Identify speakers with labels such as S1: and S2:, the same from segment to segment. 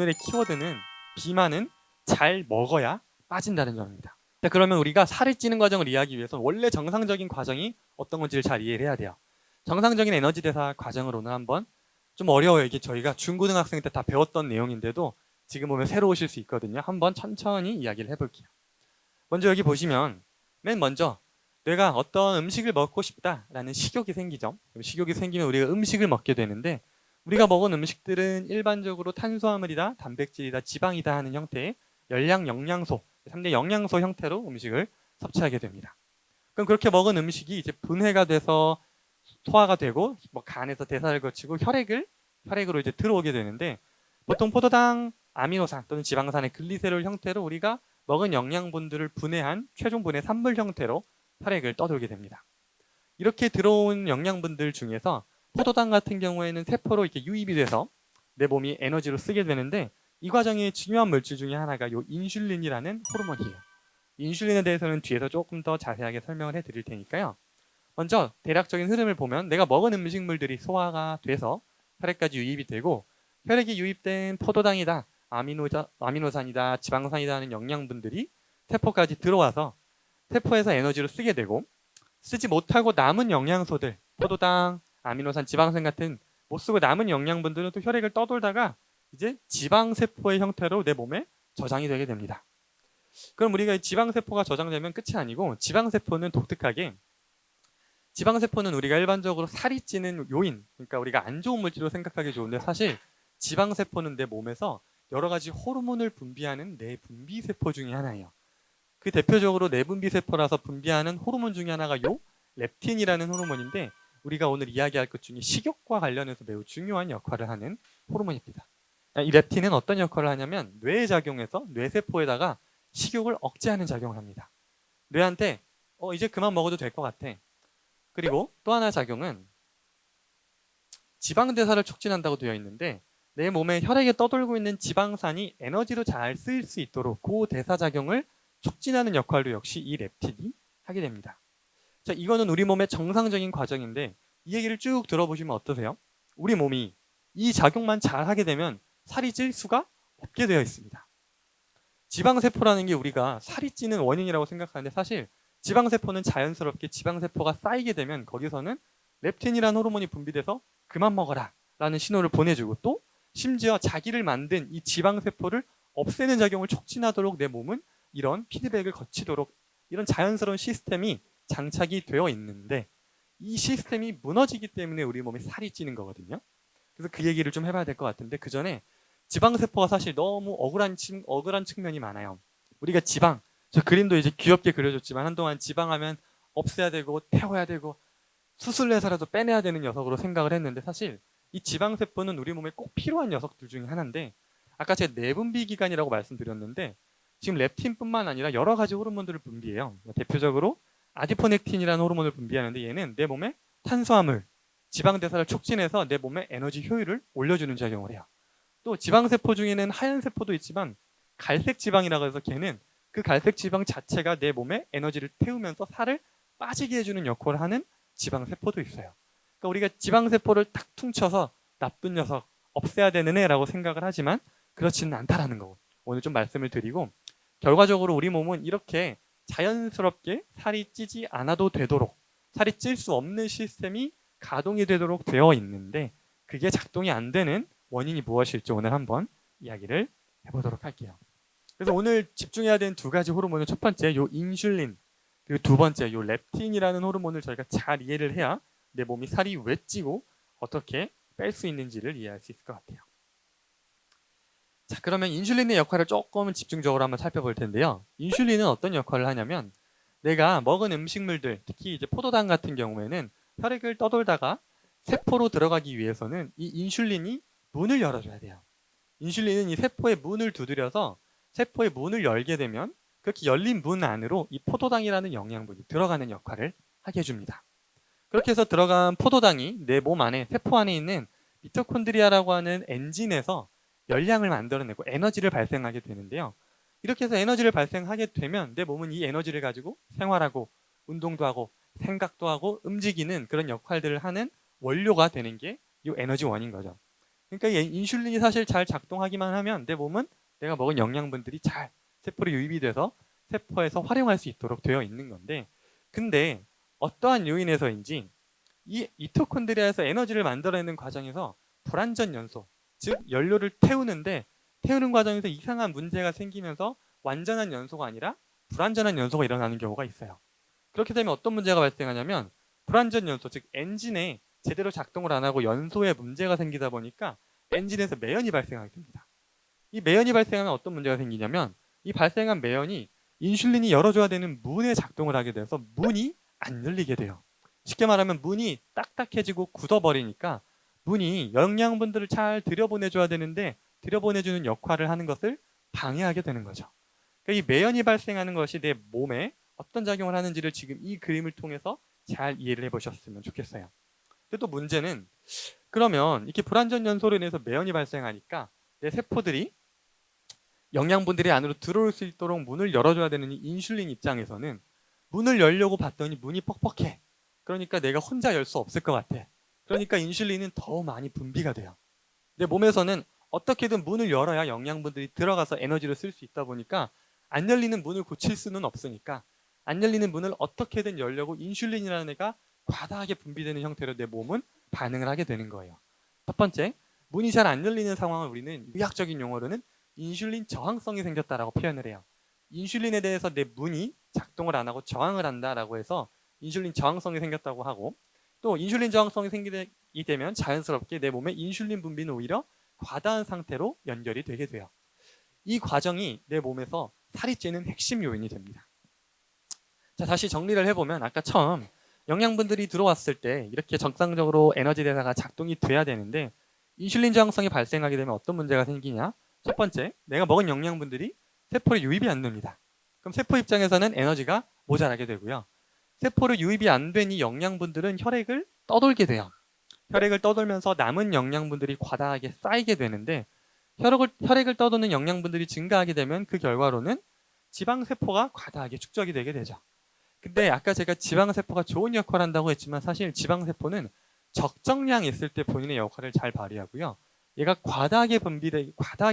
S1: 오늘의 키워드는 비만은 잘 먹어야 빠진다는 점입니다. 자, 그러면 우리가 살이 찌는 과정을 이해하기 위해서 원래 정상적인 과정이 어떤 건지를 잘 이해를 해야 돼요. 정상적인 에너지 대사 과정을 오늘 한번 좀 어려워요. 이게 저희가 중고등학생 때 다 배웠던 내용인데도 지금 보면 새로우실 수 있거든요. 한번 천천히 이야기를 해볼게요. 먼저 여기 보시면 맨 먼저 내가 어떤 음식을 먹고 싶다라는 식욕이 생기죠. 식욕이 생기면 우리가 음식을 먹게 되는데 우리가 먹은 음식들은 일반적으로 탄수화물이다, 단백질이다, 지방이다 하는 형태의 열량, 영양소, 3대 영양소 형태로 음식을 섭취하게 됩니다. 그럼 그렇게 먹은 음식이 이제 분해가 돼서 소화가 되고 뭐 간에서 대사를 거치고 혈액으로 이제 들어오게 되는데 보통 포도당, 아미노산 또는 지방산의 글리세롤 형태로 우리가 먹은 영양분들을 분해한 최종 분해 산물 형태로 혈액을 떠돌게 됩니다. 이렇게 들어온 영양분들 중에서 포도당 같은 경우에는 세포로 이렇게 유입이 돼서 내 몸이 에너지로 쓰게 되는데 이 과정의 중요한 물질 중에 하나가 요 인슐린이라는 호르몬이에요. 인슐린에 대해서는 뒤에서 조금 더 자세하게 설명을 해드릴 테니까요. 먼저 대략적인 흐름을 보면 내가 먹은 음식물들이 소화가 돼서 혈액까지 유입이 되고 혈액이 유입된 포도당이다, 아미노산이다, 지방산이다 하는 영양분들이 세포까지 들어와서 세포에서 에너지를 쓰게 되고 쓰지 못하고 남은 영양소들, 포도당, 아미노산, 지방산 같은 못 쓰고 남은 영양분들은 또 혈액을 떠돌다가 이제 지방세포의 형태로 내 몸에 저장이 되게 됩니다. 그럼 우리가 지방세포가 저장되면 끝이 아니고 지방세포는 독특하게 지방세포는 우리가 일반적으로 살이 찌는 요인, 그러니까 우리가 안 좋은 물질로 생각하기 좋은데 사실 지방세포는 내 몸에서 여러 가지 호르몬을 분비하는 내분비세포 중에 하나예요. 그 대표적으로 내분비세포라서 분비하는 호르몬 중에 하나가 요 렙틴이라는 호르몬인데 우리가 오늘 이야기할 것 중에 식욕과 관련해서 매우 중요한 역할을 하는 호르몬입니다. 이 렙틴은 어떤 역할을 하냐면 뇌에 작용해서 뇌세포에다가 식욕을 억제하는 작용을 합니다. 뇌한테 이제 그만 먹어도 될 것 같아. 그리고 또 하나 작용은 지방대사를 촉진한다고 되어 있는데 내 몸에 혈액에 떠돌고 있는 지방산이 에너지로 잘 쓰일 수 있도록 그 대사작용을 촉진하는 역할도 역시 이 렙틴이 하게 됩니다. 자, 이거는 우리 몸의 정상적인 과정인데 이 얘기를 쭉 들어보시면 어떠세요? 우리 몸이 이 작용만 잘 하게 되면 살이 찔 수가 없게 되어 있습니다. 지방세포라는 게 우리가 살이 찌는 원인이라고 생각하는데 사실 지방세포는 자연스럽게 지방세포가 쌓이게 되면 거기서는 렙틴이라는 호르몬이 분비돼서 그만 먹어라 라는 신호를 보내주고 또 심지어 자기를 만든 이 지방세포를 없애는 작용을 촉진하도록 내 몸은 이런 피드백을 거치도록 이런 자연스러운 시스템이 장착이 되어 있는데 이 시스템이 무너지기 때문에 우리 몸에 살이 찌는 거거든요. 그래서 그 얘기를 좀 해봐야 될 것 같은데 그 전에 지방세포가 사실 너무 억울한 측면이 많아요. 우리가 지방, 저 그림도 이제 귀엽게 그려줬지만 한동안 지방하면 없애야 되고 태워야 되고 수술해서라도 빼내야 되는 녀석으로 생각을 했는데 사실 이 지방세포는 우리 몸에 꼭 필요한 녀석들 중에 하나인데 아까 제가 내분비 기관이라고 말씀드렸는데 지금 렙틴뿐만 아니라 여러 가지 호르몬들을 분비해요. 대표적으로 아디포넥틴이라는 호르몬을 분비하는데 얘는 내 몸에 탄수화물, 지방 대사를 촉진해서 내 몸의 에너지 효율을 올려주는 작용을 해요. 또 지방세포 중에는 하얀 세포도 있지만 갈색 지방이라고 해서 걔는 그 갈색 지방 자체가 내 몸에 에너지를 태우면서 살을 빠지게 해주는 역할을 하는 지방세포도 있어요. 그러니까 우리가 지방세포를 딱 퉁쳐서 나쁜 녀석 없애야 되는 애라고 생각을 하지만 그렇지는 않다라는 거 오늘 좀 말씀을 드리고 결과적으로 우리 몸은 이렇게 자연스럽게 살이 찌지 않아도 되도록 살이 찔 수 없는 시스템이 가동이 되도록 되어 있는데 그게 작동이 안 되는 원인이 무엇일지 오늘 한번 이야기를 해보도록 할게요. 그래서 오늘 집중해야 되는 두 가지 호르몬은 첫 번째 요 인슐린 그리고 두 번째 요 렙틴이라는 호르몬을 저희가 잘 이해를 해야 내 몸이 살이 왜 찌고 어떻게 뺄 수 있는지를 이해할 수 있을 것 같아요. 자, 그러면 인슐린의 역할을 조금 집중적으로 한번 살펴볼 텐데요. 인슐린은 어떤 역할을 하냐면 내가 먹은 음식물들, 특히 이제 포도당 같은 경우에는 혈액을 떠돌다가 세포로 들어가기 위해서는 이 인슐린이 문을 열어줘야 돼요. 인슐린은 이 세포의 문을 두드려서 세포의 문을 열게 되면 그렇게 열린 문 안으로 이 포도당이라는 영양분이 들어가는 역할을 하게 해줍니다. 그렇게 해서 들어간 포도당이 내 몸 안에, 세포 안에 있는 미토콘드리아라고 하는 엔진에서 열량을 만들어내고 에너지를 발생하게 되는데요. 이렇게 해서 에너지를 발생하게 되면 내 몸은 이 에너지를 가지고 생활하고 운동도 하고 생각도 하고 움직이는 그런 역할들을 하는 원료가 되는 게 이 에너지원인 거죠. 그러니까 이 인슐린이 사실 잘 작동하기만 하면 내 몸은 내가 먹은 영양분들이 잘 세포로 유입이 돼서 세포에서 활용할 수 있도록 되어 있는 건데, 근데 어떠한 요인에서인지 이 미토콘드리아에서 에너지를 만들어내는 과정에서 불완전 연소, 즉 연료를 태우는 과정에서 이상한 문제가 생기면서 완전한 연소가 아니라 불완전한 연소가 일어나는 경우가 있어요. 그렇게 되면 어떤 문제가 발생하냐면 불완전 연소, 즉 엔진에 제대로 작동을 안 하고 연소에 문제가 생기다 보니까 엔진에서 매연이 발생하게 됩니다. 이 매연이 발생하면 어떤 문제가 생기냐면 이 발생한 매연이 인슐린이 열어줘야 되는 문에 작동을 하게 돼서 문이 안 열리게 돼요. 쉽게 말하면 문이 딱딱해지고 굳어버리니까 문이 영양분들을 잘 들여보내줘야 되는데 들여보내주는 역할을 하는 것을 방해하게 되는 거죠. 그러니까 이 매연이 발생하는 것이 내 몸에 어떤 작용을 하는지를 지금 이 그림을 통해서 잘 이해를 해보셨으면 좋겠어요. 근데 또 문제는 그러면 이렇게 불완전 연소로 인해서 매연이 발생하니까 내 세포들이 영양분들이 안으로 들어올 수 있도록 문을 열어줘야 되는 이 인슐린 입장에서는 문을 열려고 봤더니 문이 퍽퍽해. 그러니까 내가 혼자 열 수 없을 것 같아. 그러니까 인슐린은 더 많이 분비가 돼요. 내 몸에서는 어떻게든 문을 열어야 영양분들이 들어가서 에너지를 쓸 수 있다 보니까 안 열리는 문을 고칠 수는 없으니까 안 열리는 문을 어떻게든 열려고 인슐린이라는 애가 과다하게 분비되는 형태로 내 몸은 반응을 하게 되는 거예요. 첫 번째, 문이 잘 안 열리는 상황을 우리는 의학적인 용어로는 인슐린 저항성이 생겼다라고 표현을 해요. 인슐린에 대해서 내 문이 작동을 안 하고 저항을 한다라고 해서 인슐린 저항성이 생겼다고 하고, 또 인슐린 저항성이 생기게 되면 자연스럽게 내 몸의 인슐린 분비는 오히려 과다한 상태로 연결이 되게 돼요. 이 과정이 내 몸에서 살이 찌는 핵심 요인이 됩니다. 자, 다시 정리를 해보면 아까 처음 영양분들이 들어왔을 때 이렇게 정상적으로 에너지 대사가 작동이 돼야 되는데 인슐린 저항성이 발생하게 되면 어떤 문제가 생기냐? 첫 번째, 내가 먹은 영양분들이 세포에 유입이 안 됩니다. 그럼 세포 입장에서는 에너지가 모자라게 되고요. 세포로 유입이 안 된 이 영양분들은 혈액을 떠돌게 돼요. 혈액을 떠돌면서 남은 영양분들이 과다하게 쌓이게 되는데 혈액을 떠도는 영양분들이 증가하게 되면 그 결과로는 지방세포가 과다하게 축적이 되게 되죠. 근데 아까 제가 지방세포가 좋은 역할을 한다고 했지만 사실 지방세포는 적정량 있을 때 본인의 역할을 잘 발휘하고요. 얘가 과다하게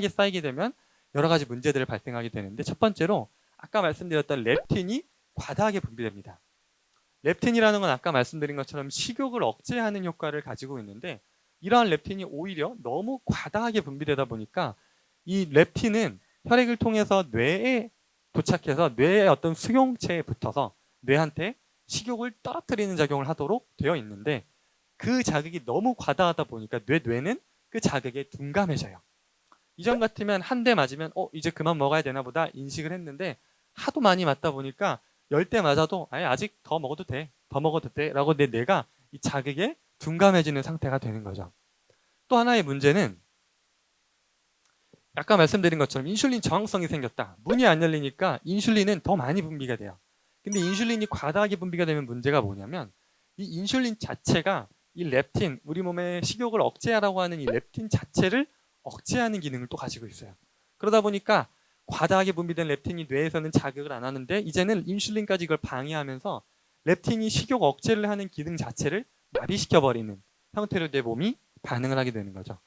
S1: 쌓이게 되면 여러 가지 문제들을 발생하게 되는데 첫 번째로 아까 말씀드렸던 렙틴이 과다하게 분비됩니다. 렙틴이라는 건 아까 말씀드린 것처럼 식욕을 억제하는 효과를 가지고 있는데 이러한 렙틴이 오히려 너무 과다하게 분비되다 보니까 이 렙틴은 혈액을 통해서 뇌에 도착해서 뇌의 어떤 수용체에 붙어서 뇌한테 식욕을 떨어뜨리는 작용을 하도록 되어 있는데 그 자극이 너무 과다하다 보니까 뇌는 그 자극에 둔감해져요. 이전 같으면 한 대 맞으면 이제 그만 먹어야 되나 보다 인식을 했는데 하도 많이 맞다 보니까 10대 맞아도 아직 더 먹어도 돼 라고 내 뇌가 이 자극에 둔감해지는 상태가 되는 거죠. 또 하나의 문제는 아까 말씀드린 것처럼 인슐린 저항성이 생겼다. 문이 안 열리니까 인슐린은 더 많이 분비가 돼요. 근데 인슐린이 과다하게 분비가 되면 문제가 뭐냐면 이 인슐린 자체가 이 렙틴, 우리 몸의 식욕을 억제하라고 하는 이 렙틴 자체를 억제하는 기능을 또 가지고 있어요. 그러다 보니까 과다하게 분비된 렙틴이 뇌에서는 자극을 안 하는데 이제는 인슐린까지 이걸 방해하면서 렙틴이 식욕 억제를 하는 기능 자체를 마비시켜버리는 형태로 내 몸이 반응을 하게 되는 거죠.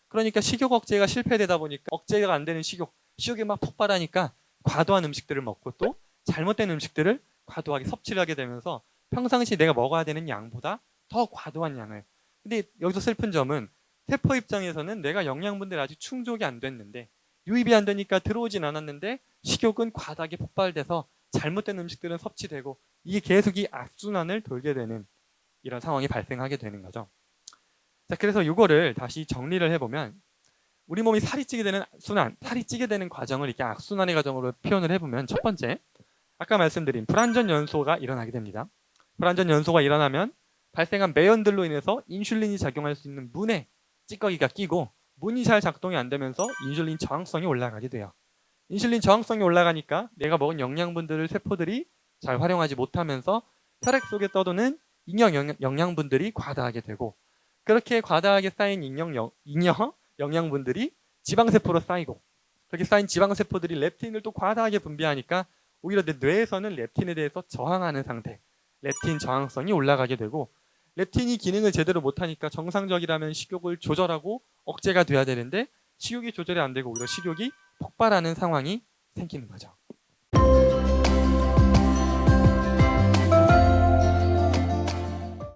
S1: 그러니까 식욕 억제가 실패되다 보니까 억제가 안 되는 식욕이 막 폭발하니까 과도한 음식들을 먹고 또 잘못된 음식들을 과도하게 섭취를 하게 되면서 평상시 내가 먹어야 되는 양보다 더 과도한 양을. 근데 여기서 슬픈 점은 세포 입장에서는 내가 영양분들이 아직 충족이 안 됐는데 유입이 안 되니까 들어오진 않았는데 식욕은 과다하게 폭발돼서 잘못된 음식들은 섭취되고 이게 계속 이 악순환을 돌게 되는 이런 상황이 발생하게 되는 거죠. 자, 그래서 이거를 다시 정리를 해보면 우리 몸이 살이 찌게 되는 과정을 이렇게 악순환의 과정으로 표현을 해보면 첫 번째, 아까 말씀드린 불완전 연소가 일어나게 됩니다. 불완전 연소가 일어나면 발생한 매연들로 인해서 인슐린이 작용할 수 있는 문에 찌꺼기가 끼고 문이 잘 작동이 안 되면서 인슐린 저항성이 올라가게 돼요. 인슐린 저항성이 올라가니까 내가 먹은 영양분들을 세포들이 잘 활용하지 못하면서 혈액 속에 떠도는 영양분들이 과다하게 되고 그렇게 과다하게 쌓인 영양분들이 지방세포로 쌓이고 그렇게 쌓인 지방세포들이 렙틴을 또 과다하게 분비하니까 오히려 내 뇌에서는 렙틴에 대해서 저항하는 상태, 렙틴 저항성이 올라가게 되고 렙틴이 기능을 제대로 못하니까 정상적이라면 식욕을 조절하고 억제가 돼야 되는데 식욕이 조절이 안 되고 오히려 식욕이 폭발하는 상황이 생기는 거죠.